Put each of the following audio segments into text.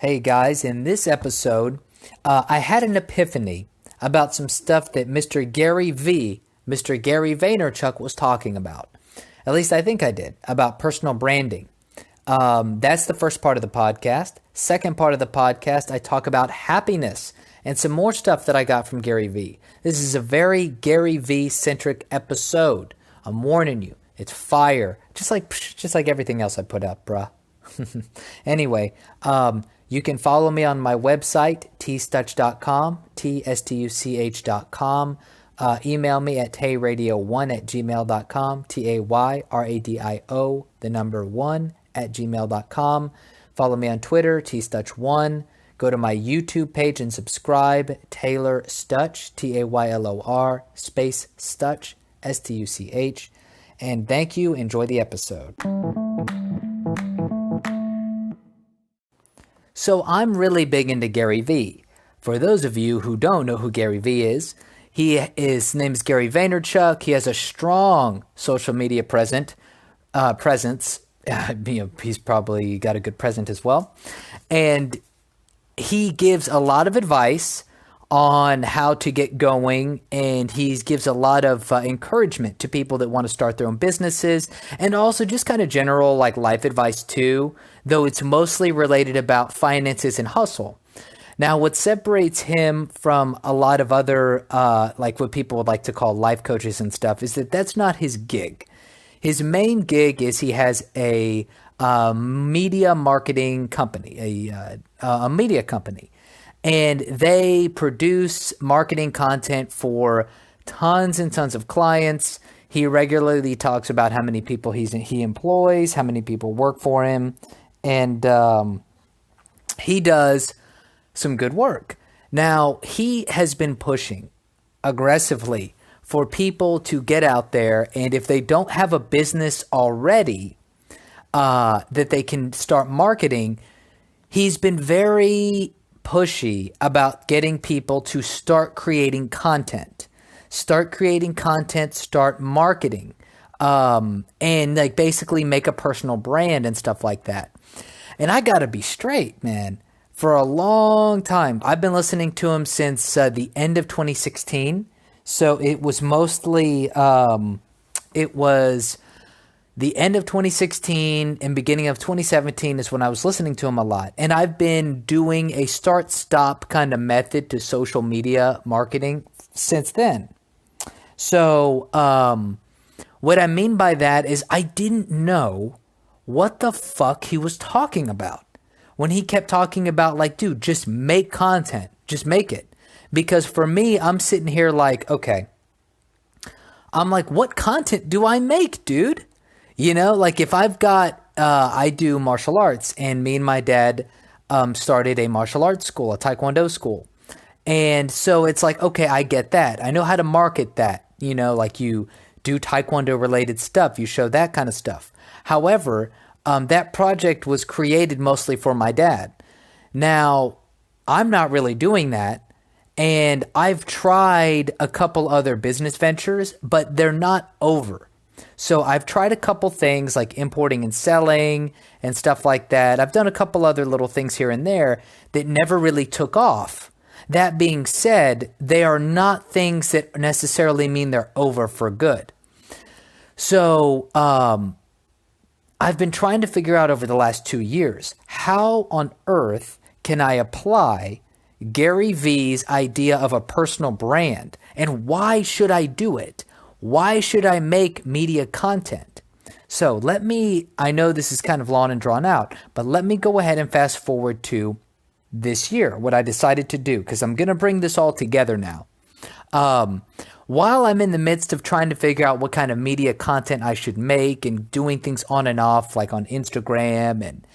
Hey guys, in this episode, I had an epiphany about some stuff that Mr. Mr. Gary Vaynerchuk was talking about. At least I think I did, about personal branding. That's the first part of the podcast. Second part of the podcast, I talk about happiness and some more stuff that I got from Gary V. This is a very Gary V-centric episode. I'm warning you, it's fire, just like everything else I put out, bruh. Anyway, you can follow me on my website, tstuch.com, tstuch.com. Email me at tayradio1@gmail.com, tayradio, the number 1@gmail.com. Follow me on Twitter, tstuch1. Go to my YouTube page and subscribe, Taylor Stuch, Taylor, space Stuch, Stuch. And thank you. Enjoy the episode. So I'm really big into Gary V. For those of you who don't know who Gary V is, his name is Gary Vaynerchuk. He has a strong social media presence. He's probably got a good present as well. And he gives a lot of advice on how to get going, and he gives a lot of encouragement to people that want to start their own businesses, and also just kind of general like life advice too, though it's mostly related about finances and hustle. Now, what separates him from a lot of other like what people would like to call life coaches and stuff is that that's not his gig. His main gig is he has a media marketing company, a media company. And they produce marketing content for tons and tons of clients. He regularly talks about how many people he employs, how many people work for him, and he does some good work. Now, he has been pushing aggressively for people to get out there, and if they don't have a business already that they can start marketing, he's been very pushy about getting people to start creating content, start marketing, and like basically make a personal brand and stuff like that. And I gotta be straight, man. For a long time, I've been listening to him since the end of 2016. So it was mostly, the end of 2016 and beginning of 2017 is when I was listening to him a lot. And I've been doing a start-stop kind of method to social media marketing since then. So what I mean by that is I didn't know what the fuck he was talking about when he kept talking about like, dude, just make content, just make it. Because for me, I'm sitting here like, okay, I'm like, what content do I make, dude? You know, like if I've got, I do martial arts, and me and my dad started a martial arts school, a Taekwondo school. And so it's like, okay, I get that. I know how to market that. You know, like you do Taekwondo related stuff. You show that kind of stuff. However, that project was created mostly for my dad. Now, I'm not really doing that. And I've tried a couple other business ventures, but they're not over. So I've tried a couple things like importing and selling and stuff like that. I've done a couple other little things here and there that never really took off. That being said, they are not things that necessarily mean they're over for good. So I've been trying to figure out over the last 2 years, how on earth can I apply Gary V's idea of a personal brand, and why should I do it? Why should I make media content? So I know this is kind of long and drawn out, but let me go ahead and fast forward to this year, what I decided to do, because I'm going to bring this all together now. While I'm in the midst of trying to figure out what kind of media content I should make and doing things on and off, like on Instagram and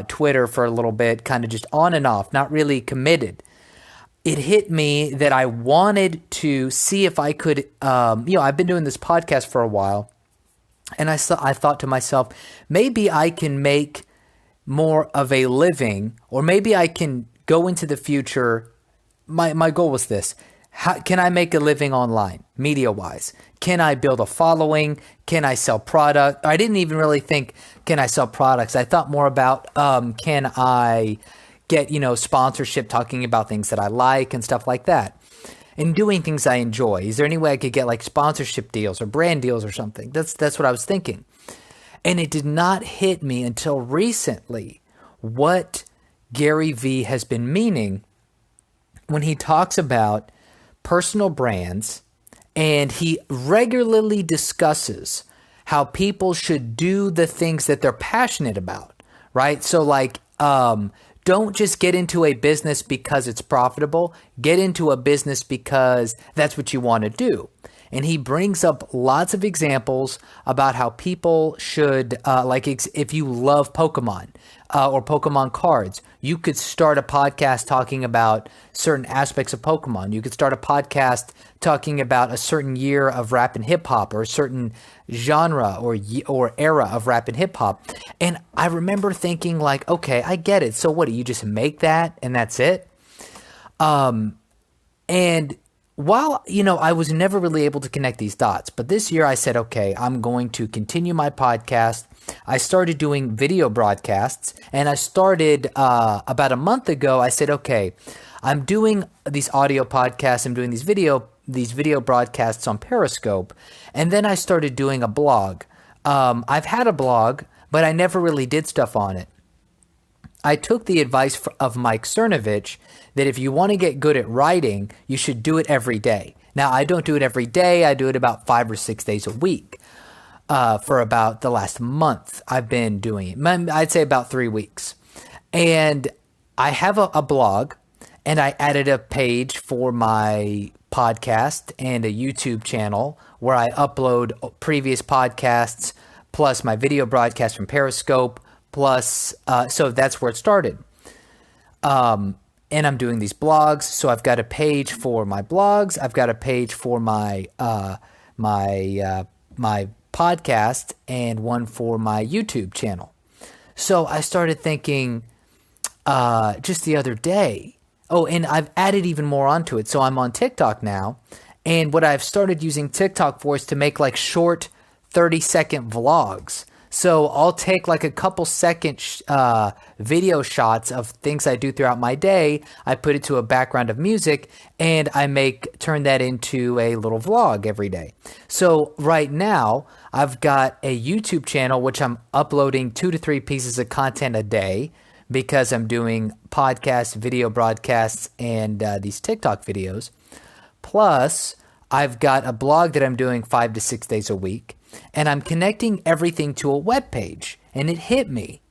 Twitter for a little bit, kind of just on and off, not really committed, it hit me that I wanted to see if I could, I've been doing this podcast for a while, and I thought to myself, maybe I can make more of a living, or maybe I can go into the future. My goal was this. How can I make a living online, media-wise? Can I build a following? Can I sell product? I didn't even really think, can I sell products? I thought more about, can I get, sponsorship talking about things that I like and stuff like that. And doing things I enjoy. Is there any way I could get like sponsorship deals or brand deals or something? That's what I was thinking. And it did not hit me until recently what Gary Vee has been meaning when he talks about personal brands, and he regularly discusses how people should do the things that they're passionate about, right? So like, don't just get into a business because it's profitable. Get into a business because that's what you want to do. And he brings up lots of examples about how people should, if you love Pokemon or Pokemon cards, you could start a podcast talking about certain aspects of Pokemon. You could start a podcast talking about a certain year of rap and hip hop, or a certain genre or era of rap and hip hop. And I remember thinking like, okay, I get it. So what, do you just make that and that's it? And while, I was never really able to connect these dots, but this year I said, okay, I'm going to continue my podcast. I started doing video broadcasts, and I started about a month ago. I said, okay, I'm doing these audio podcasts. I'm doing these video broadcasts on Periscope. And then I started doing a blog. I've had a blog, but I never really did stuff on it. I took the advice of Mike Cernovich that if you want to get good at writing, you should do it every day. Now, I don't do it every day. I do it about 5 or 6 days a week. For about the last month, I've been doing it. I'd say about 3 weeks. And I have a blog, and I added a page for my podcast and a YouTube channel where I upload previous podcasts plus my video broadcast from Periscope. Plus, so that's where it started. And I'm doing these blogs. So I've got a page for my blogs. I've got a page for my my podcast, and one for my YouTube channel. So I started thinking just the other day. Oh, and I've added even more onto it. So I'm on TikTok now. And what I've started using TikTok for is to make like short 30-second vlogs. So I'll take like a couple second video shots of things I do throughout my day. I put it to a background of music, and I turn that into a little vlog every day. So right now I've got a YouTube channel, which I'm uploading 2 to 3 pieces of content a day because I'm doing podcasts, video broadcasts, and these TikTok videos. Plus, I've got a blog that I'm doing 5 to 6 days a week. And I'm connecting everything to a web page. And it hit me.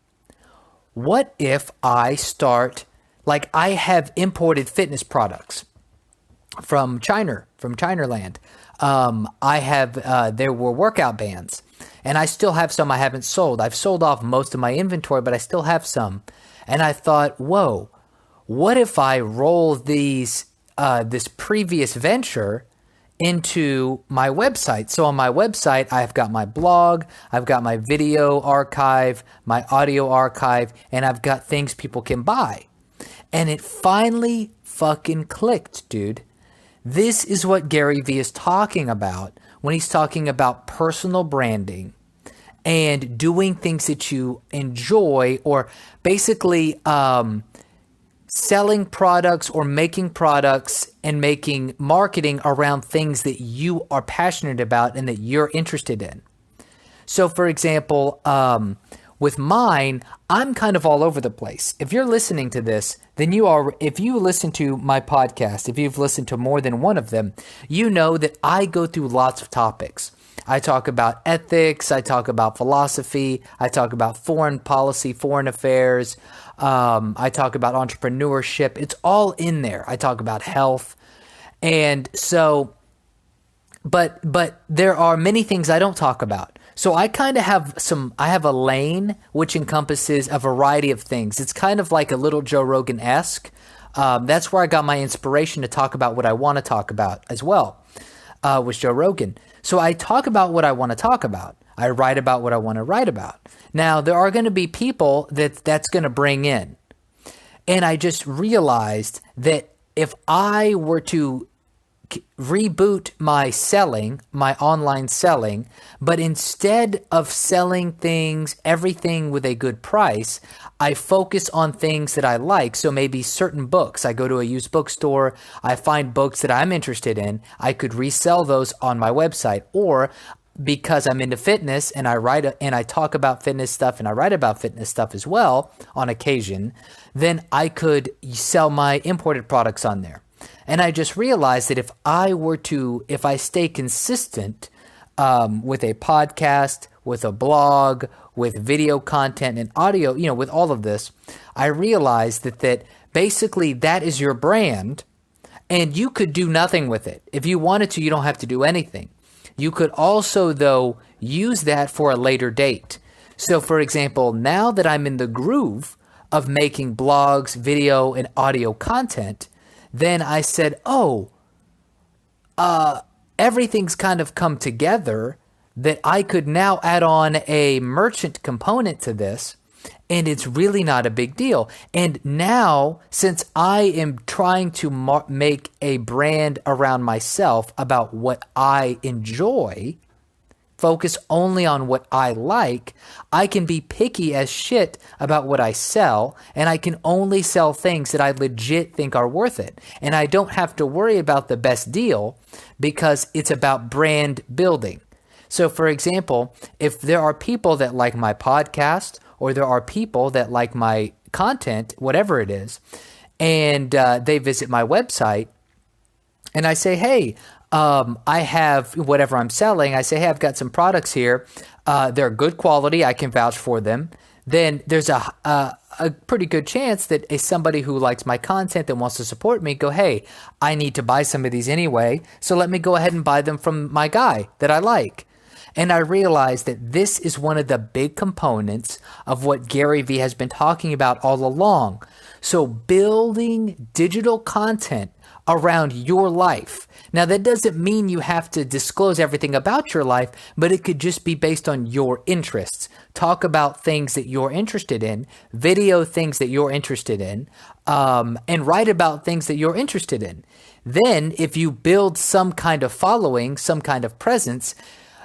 What if I start, like I have imported fitness products from China land. There were workout bands, and I still have some I haven't sold. I've sold off most of my inventory, but I still have some. And I thought, whoa, what if I roll this previous venture into my website? So on my website, I've got my blog, I've got my video archive, my audio archive, and I've got things people can buy. And it finally fucking clicked, dude. This is what Gary Vee is talking about when he's talking about personal branding and doing things that you enjoy, or basically selling products or making products and making marketing around things that you are passionate about and that you're interested in. So for example, with mine, I'm kind of all over the place. If you're listening to this, then if you listen to my podcast, if you've listened to more than one of them, you know that I go through lots of topics. I talk about ethics, I talk about philosophy, I talk about foreign policy, foreign affairs, I talk about entrepreneurship. It's all in there. I talk about health. And so, but there are many things I don't talk about. So I kind of have a lane which encompasses a variety of things. It's kind of like a little Joe Rogan-esque. That's where I got my inspiration to talk about what I want to talk about as well, with Joe Rogan. So I talk about what I want to talk about. I write about what I want to write about. Now, there are going to be people that's going to bring in. And I just realized that if I were to reboot my selling, my online selling, but instead of selling things, everything with a good price, I focus on things that I like. So maybe certain books. I go to a used bookstore, I find books that I'm interested in. I could resell those on my website, or because I'm into fitness and I talk about fitness stuff and I write about fitness stuff as well on occasion, then I could sell my imported products on there. And I just realized that if I stay consistent with a podcast, with a blog, with video content and audio, with all of this, I realized that basically that is your brand, and you could do nothing with it. If you wanted to, you don't have to do anything. You could also, though, use that for a later date. So, for example, now that I'm in the groove of making blogs, video, and audio content, then I said, everything's kind of come together that I could now add on a merchant component to this, and it's really not a big deal. And now, since I am trying to make a brand around myself about what I enjoy, focus only on what I like, I can be picky as shit about what I sell, and I can only sell things that I legit think are worth it. And I don't have to worry about the best deal because it's about brand building. So, for example, if there are people that like my podcast, or there are people that like my content, whatever it is, and they visit my website, and I say, hey, I have whatever I'm selling. I say, hey, I've got some products here. They're good quality. I can vouch for them. Then there's a pretty good chance that somebody who likes my content that wants to support me go, hey, I need to buy some of these anyway, so let me go ahead and buy them from my guy that I like. And I realized that this is one of the big components of what Gary Vee has been talking about all along. So building digital content around your life. Now, that doesn't mean you have to disclose everything about your life, but it could just be based on your interests. Talk about things that you're interested in, video things that you're interested in, and write about things that you're interested in. Then, if you build some kind of following, some kind of presence,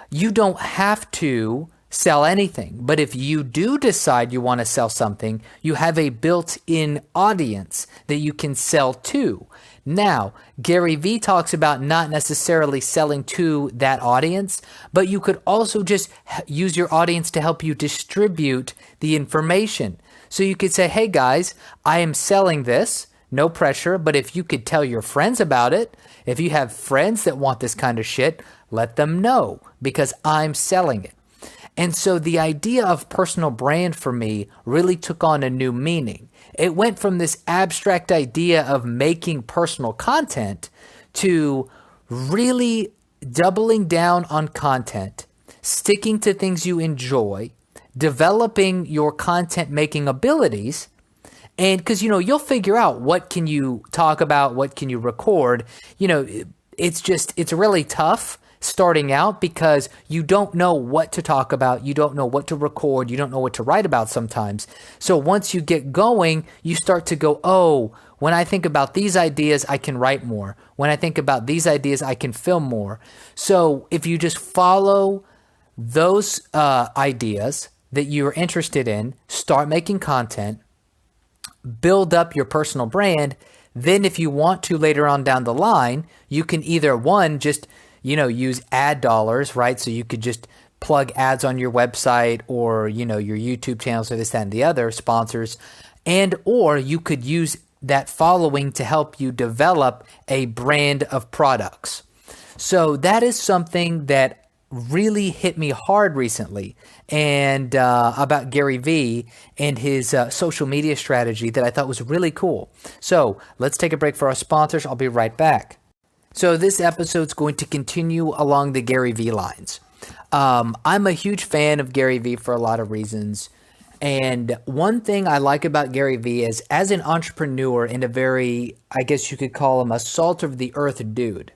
you don't have to sell anything. But if you do decide you want to sell something, you have a built-in audience that you can sell to. Now, Gary Vee talks about not necessarily selling to that audience, but you could also just use your audience to help you distribute the information. So you could say, hey guys, I am selling this, no pressure, but if you could tell your friends about it, if you have friends that want this kind of shit, let them know because I'm selling it. And so the idea of personal brand for me really took on a new meaning. It went from this abstract idea of making personal content to really doubling down on content, sticking to things you enjoy, developing your content making abilities. And because, you'll figure out what can you talk about, what can you record. It's really tough starting out because you don't know what to talk about, you don't know what to record, you don't know what to write about sometimes. So once you get going, you start to go, oh, when I think about these ideas, I can write more. When I think about these ideas, I can film more. So if you just follow those ideas that you're interested in, start making content, build up your personal brand, then if you want to later on down the line, you can either just use ad dollars, right? So you could just plug ads on your website or, your YouTube channels or this, that, and the other sponsors. Or you could use that following to help you develop a brand of products. So that is something that really hit me hard recently and about Gary Vee and his social media strategy that I thought was really cool. So let's take a break for our sponsors. I'll be right back. So this episode's going to continue along the Gary Vee lines. I'm a huge fan of Gary Vee for a lot of reasons. And one thing I like about Gary Vee is as an entrepreneur and a very, I guess you could call him a salt of the earth dude,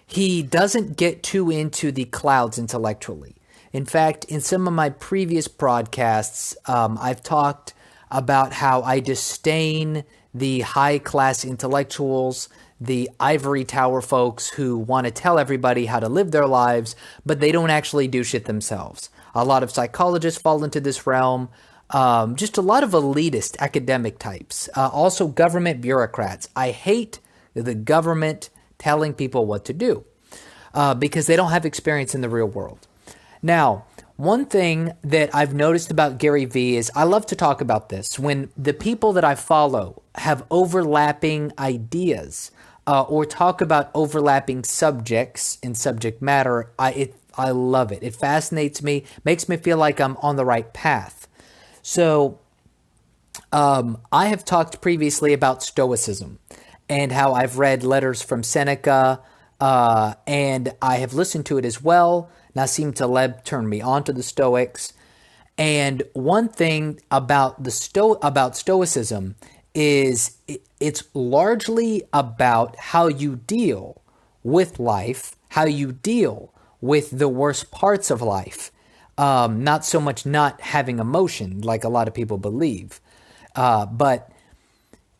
he doesn't get too into the clouds intellectually. In fact, in some of my previous broadcasts, I've talked about how I disdain the high-class intellectuals the ivory tower folks who want to tell everybody how to live their lives, but they don't actually do shit themselves. A lot of psychologists fall into this realm. Just a lot of elitist academic types. Also, government bureaucrats. I hate the government telling people what to do because they don't have experience in the real world. Now, one thing that I've noticed about Gary Vee is I love to talk about this. When the people that I follow have overlapping ideas or talk about overlapping subjects and subject matter, I love it. It fascinates me, makes me feel like I'm on the right path. So I have talked previously about Stoicism and how I've read letters from Seneca, and I have listened to it as well. Nassim Taleb turned me on to the Stoics. And one thing about about Stoicism is it's largely about how you deal with life, how you deal with the worst parts of life. Not so much not having emotion like a lot of people believe. But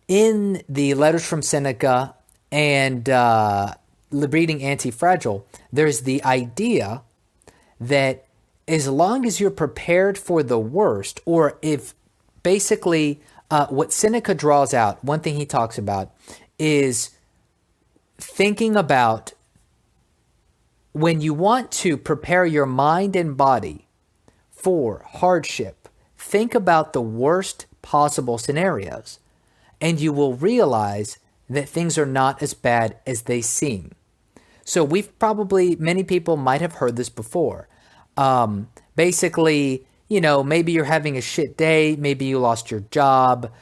in the letters from Seneca and reading Anti-Fragile, there's the idea that as long as you're prepared for the worst, or if basically what Seneca draws out, one thing he talks about is thinking about when you want to prepare your mind and body for hardship, think about the worst possible scenarios, and you will realize that things are not as bad as they seem. So many people might have heard this before. Basically, maybe you're having a shit day, maybe you lost your job,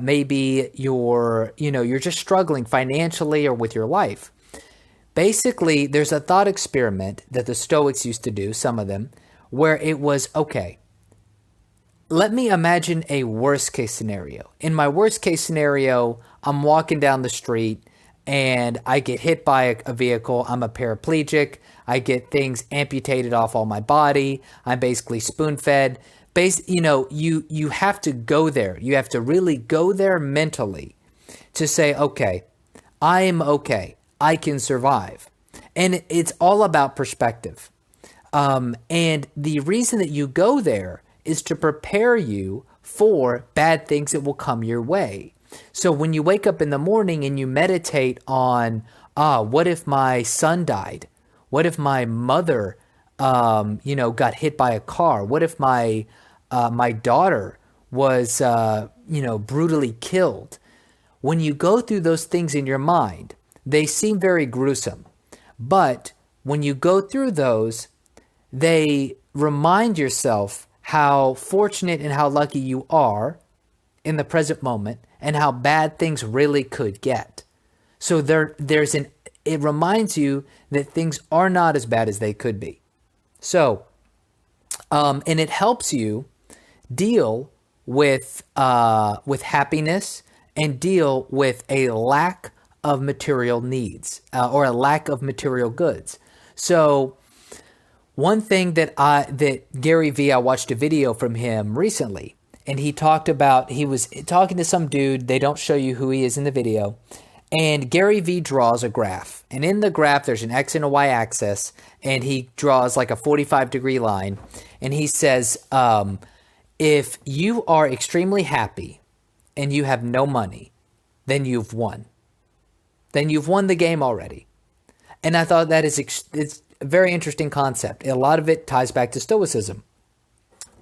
maybe you're just struggling financially or with your life. Basically, there's a thought experiment that the Stoics used to do, some of them, where it was, okay, let me imagine a worst case scenario. In my worst case scenario, I'm walking down the street and I get hit by a vehicle. I'm a paraplegic. I get things amputated off all my body. I'm basically spoon-fed. You have to go there. You have to really go there mentally to say, okay, I am okay. I can survive. And it's all about perspective. And the reason that you go there is to prepare you for bad things that will come your way. So when you wake up in the morning and you meditate on, what if my son died? What if my mother, got hit by a car? What if my daughter was, brutally killed? When you go through those things in your mind, they seem very gruesome. But when you go through those, they remind yourself how fortunate and how lucky you are in the present moment and how bad things really could get. So it reminds you that things are not as bad as they could be. So, and it helps you deal with happiness and deal with a lack of material needs or a lack of material goods. So one thing that Gary Vee, I watched a video from him recently, and he was talking to some dude. They don't show you who he is in the video. And Gary Vee draws a graph. And in the graph, there's an X and a Y axis. And he draws like a 45-degree line. And he says, if you are extremely happy and you have no money, then you've won. Then you've won the game already. And I thought that it's a very interesting concept. A lot of it ties back to Stoicism,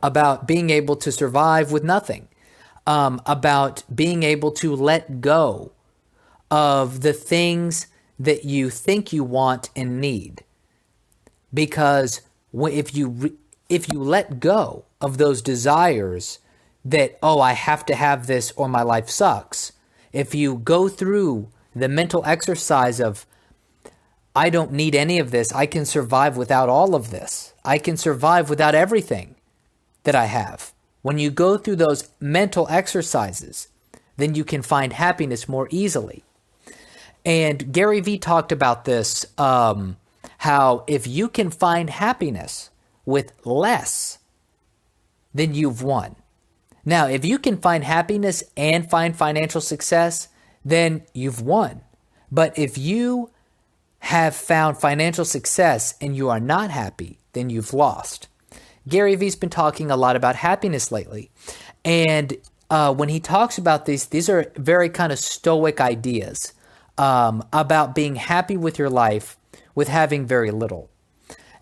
about being able to survive with nothing, about being able to let go of the things that you think you want and need. Because if you let go of those desires that, I have to have this or my life sucks, if you go through the mental exercise of, I don't need any of this, I can survive without all of this, I can survive without everything that I have. When you go through those mental exercises, then you can find happiness more easily. And Gary Vee talked about this, how if you can find happiness with less, then you've won. Now, if you can find happiness and find financial success, then you've won. But if you have found financial success and you are not happy, then you've lost. Gary Vee's been talking a lot about happiness lately. And when he talks about these are very kind of stoic ideas about being happy with your life with having very little.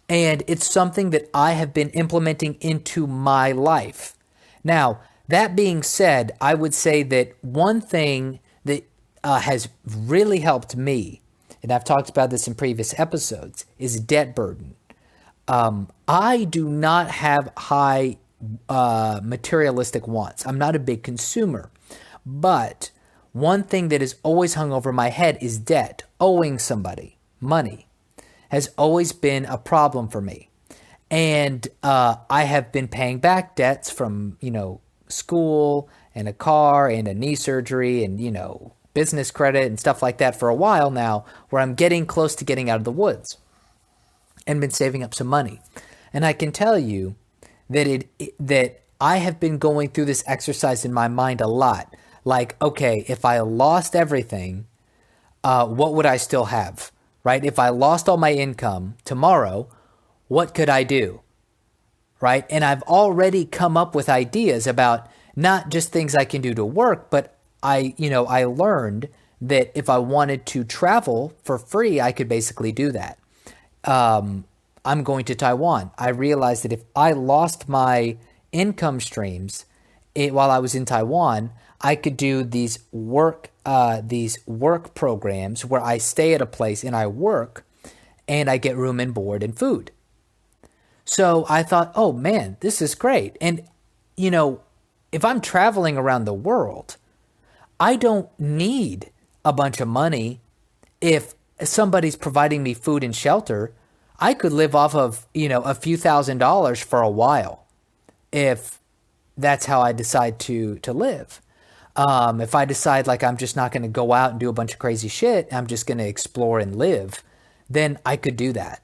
And it's something that I have been implementing into my life. Now, that being said, I would say that one thing that has really helped me, and I've talked about this in previous episodes, is debt burden. I do not have high materialistic wants. I'm not a big consumer. But one thing that has always hung over my head is debt, owing somebody money has always been a problem for me. And I have been paying back debts from, school and a car and a knee surgery and, business credit and stuff like that for a while now, where I'm getting close to getting out of the woods and been saving up some money. And I can tell you that that I have been going through this exercise in my mind a lot. Like, okay, if I lost everything, what would I still have? Right? If I lost all my income tomorrow, what could I do? Right? And I've already come up with ideas about not just things I can do to work, but I learned that if I wanted to travel for free, I could basically do that. I'm going to Taiwan. I realized that if I lost my income streams while I was in Taiwan, I could do these work programs where I stay at a place and I work and I get room and board and food. So I thought, oh man, this is great. And, if I'm traveling around the world, I don't need a bunch of money. If somebody's providing me food and shelter, I could live off of, a few $1,000s for a while if that's how I decide to live. If I decide like I'm just not going to go out and do a bunch of crazy shit, I'm just going to explore and live, then I could do that.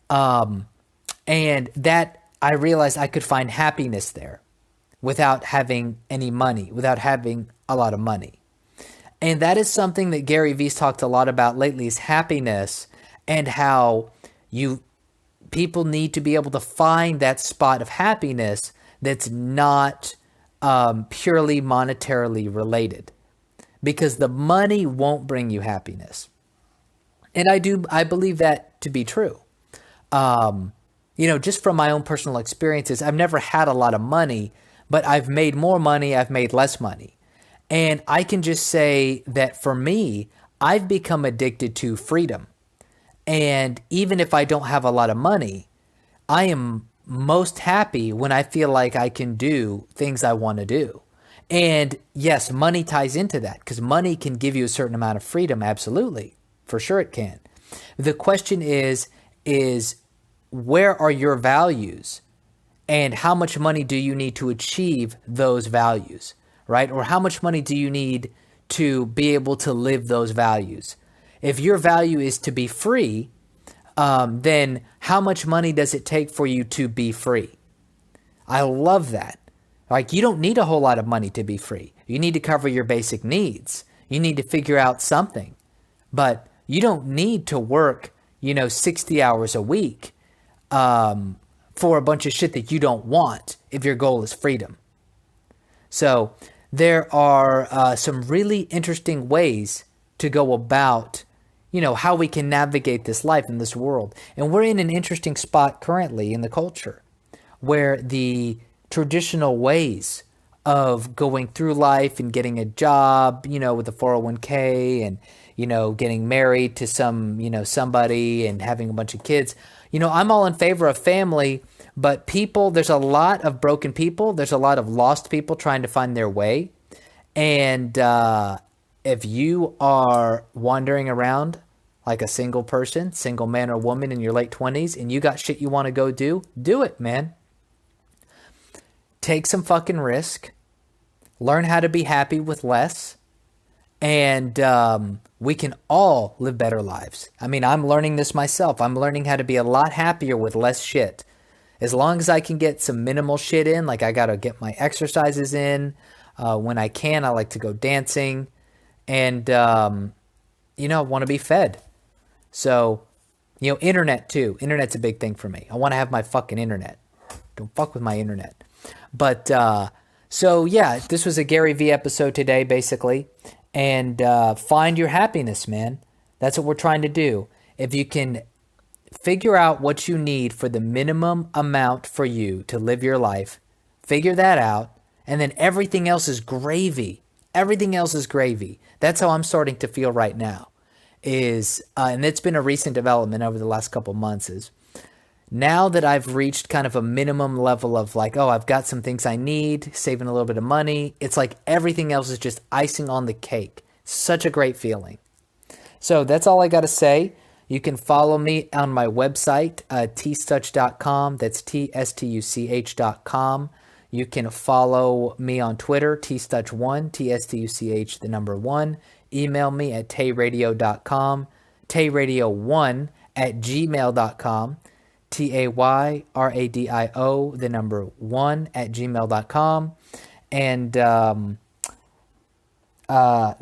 And that I realized I could find happiness there without having any money, without having a lot of money. And that is something that Gary Vee's talked a lot about lately, is happiness, and how people need to be able to find that spot of happiness that's not purely monetarily related, because the money won't bring you happiness. And I believe that to be true. Just from my own personal experiences, I've never had a lot of money, but I've made more money, I've made less money. And I can just say that for me, I've become addicted to freedom. And even if I don't have a lot of money, I am most happy when I feel like I can do things I want to do. And yes, money ties into that, because money can give you a certain amount of freedom. Absolutely. For sure it can. The question is where are your values, and how much money do you need to achieve those values, right? Or how much money do you need to be able to live those values? If your value is to be free, then how much money does it take for you to be free? I love that. Like, you don't need a whole lot of money to be free. You need to cover your basic needs. You need to figure out something. But you don't need to work, 60 hours a week for a bunch of shit that you don't want if your goal is freedom. So there are some really interesting ways to go about how we can navigate this life in this world. And we're in an interesting spot currently in the culture where the traditional ways of going through life and getting a job, with a 401k and, getting married to somebody and having a bunch of kids, I'm all in favor of family, but there's a lot of broken people. There's a lot of lost people trying to find their way. And, if you are wandering around like a single person, single man or woman in your late 20s, and you got shit you want to go do it, man. Take some fucking risk. Learn how to be happy with less. And we can all live better lives. I mean, I'm learning this myself. I'm learning how to be a lot happier with less shit. As long as I can get some minimal shit in, like I got to get my exercises in. When I can, I like to go dancing. And I want to be fed. So, internet too. Internet's a big thing for me. I want to have my fucking internet. Don't fuck with my internet. But, so yeah, this was a Gary Vee episode today, basically. And find your happiness, man. That's what we're trying to do. If you can figure out what you need for the minimum amount for you to live your life, figure that out, and then everything else is gravy. Everything else is gravy. That's how I'm starting to feel right now. And it's been a recent development over the last couple months, is now that I've reached kind of a minimum level of like, oh, I've got some things I need, saving a little bit of money. It's like everything else is just icing on the cake. Such a great feeling. So that's all I got to say. You can follow me on my website, tstuch.com. That's tstuch.com. You can follow me on Twitter, tstuch1, tstuch, the number 1. Email me at tayradio.com, tayradio1@gmail.com, TAYRADIO, the number 1 @gmail.com. And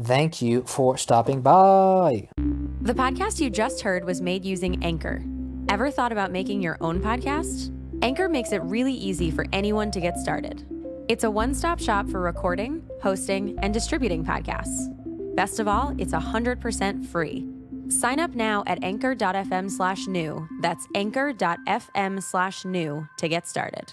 thank you for stopping by. The podcast you just heard was made using Anchor. Ever thought about making your own podcast? Anchor makes it really easy for anyone to get started. It's a one-stop shop for recording, hosting, and distributing podcasts. Best of all, it's 100% free. Sign up now at anchor.fm/new. That's anchor.fm/new to get started.